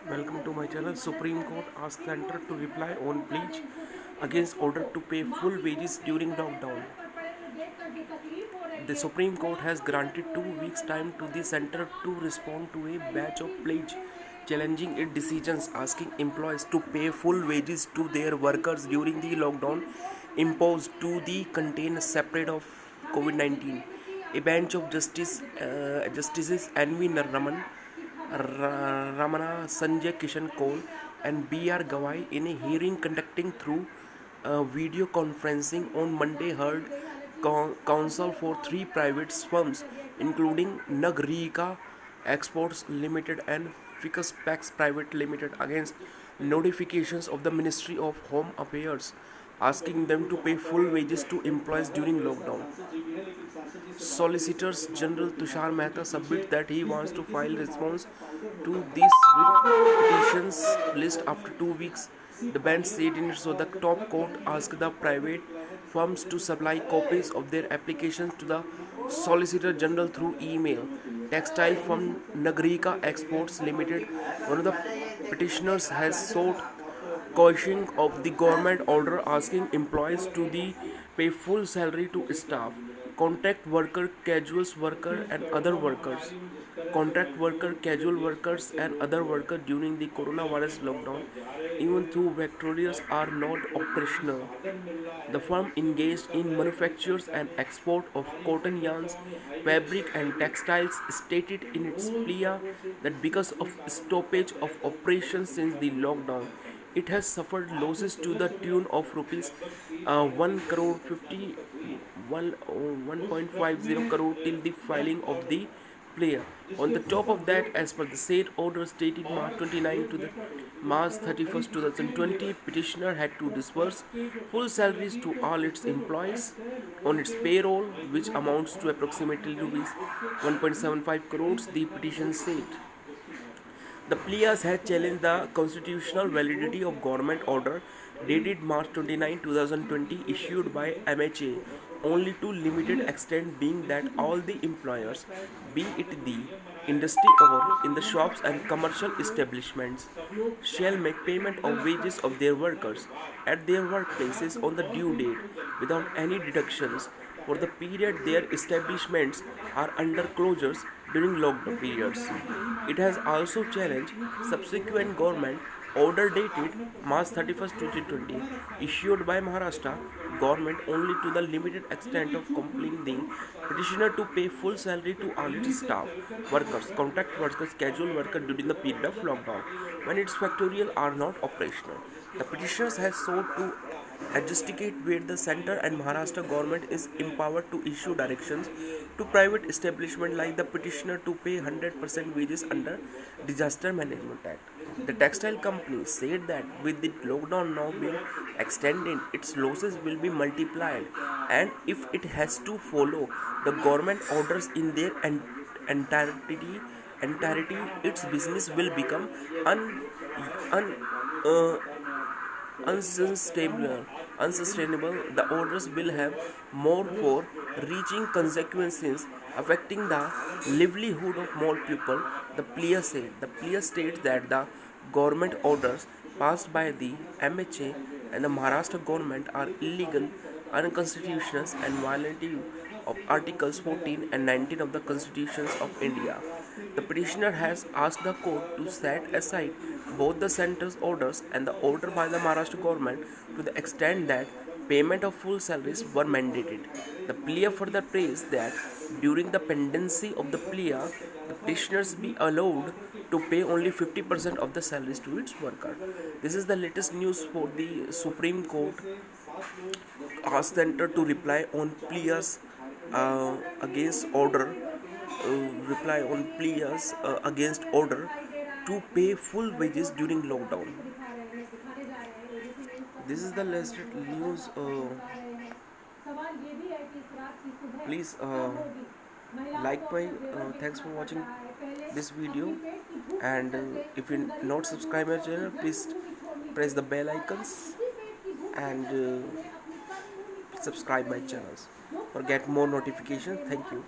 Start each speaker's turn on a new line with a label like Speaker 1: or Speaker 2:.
Speaker 1: Welcome to my channel. Supreme Court asks center to reply on pledge against order to pay full wages during lockdown. The Supreme Court has granted 2 weeks time to the center to respond to a batch of pledge challenging its decisions, asking employees to pay full wages to their workers during the lockdown imposed to the contain separate of COVID-19. A bench of Justices N.V. Ramana, Sanjay Kishan Kaul, and B.R. Gawai in a hearing conducting through video conferencing on Monday heard counsel for three private firms, including Nagrika Exports Limited and Ficus Pax Private Limited, against notifications of the Ministry of Home Affairs asking them to pay full wages to employees during lockdown. Solicitor General Tushar Mehta submit that he wants to file response to this petitions list after 2 weeks. The bench said in it, so the top court asked the private firms to supply copies of their applications to the Solicitor General through email. Textile firm Nagrika Exports Limited, one of the petitioners, has sought quashing of the government order asking employees to pay full salary to staff, contract worker, casual worker, and other workers. Contract worker, casual workers, and other workers during the coronavirus lockdown, even though factories are not operational. The firm engaged in manufactures and export of cotton yarns, fabric, and textiles stated in its plea that because of stoppage of operations since the lockdown, it has suffered losses to the tune of rupees 1 crore 1.50 crore till the filing of the player. On the top of that, as per the said order stated March 29 to the March 31st, 2020, petitioner had to disburse full salaries to all its employees on its payroll, which amounts to approximately rupees 1.75 crores, the petition said. The players had challenged the constitutional validity of government order dated March 29, 2020 issued by MHA only to limited extent, being that all the employers, be it the industry or in the shops and commercial establishments, shall make payment of wages of their workers at their workplaces on the due date without any deductions for the period their establishments are under closures during lockdown periods. It has also challenged subsequent government order dated March 31st, 2020, issued by Maharashtra government only to the limited extent of compelling the petitioner to pay full salary to all its staff, workers, contract workers, casual workers during the period of lockdown when its factorial are not operational. The petitioners have sought to adjudicate where the center and Maharashtra government is empowered to issue directions to private establishment like the petitioner to pay 100% wages under Disaster Management Act. The textile company said that with the lockdown now being extended, its losses will be multiplied, and if it has to follow the government orders in their entirety, its business will become un, uh, unsustainable. The orders will have more for reaching consequences affecting the livelihood of more people, the player said. The player states that the government orders passed by the MHA and the Maharashtra government are illegal, unconstitutional, and violative of Articles 14 and 19 of the Constitutions of India. The petitioner has asked the court to set aside both the center's orders and the order by the Maharashtra government to the extent that payment of full salaries were mandated. The player further praised that during the pendency of the plea, the petitioners be allowed to pay only 50% of the salaries to its worker. This is the latest news for the Supreme Court asked center to reply on pleas against order against order to pay full wages during lockdown. This is the latest news. Please like my thanks for watching this video, and if you not subscribe my channel, please press the bell icons and subscribe my channels or get more notifications. Thank you.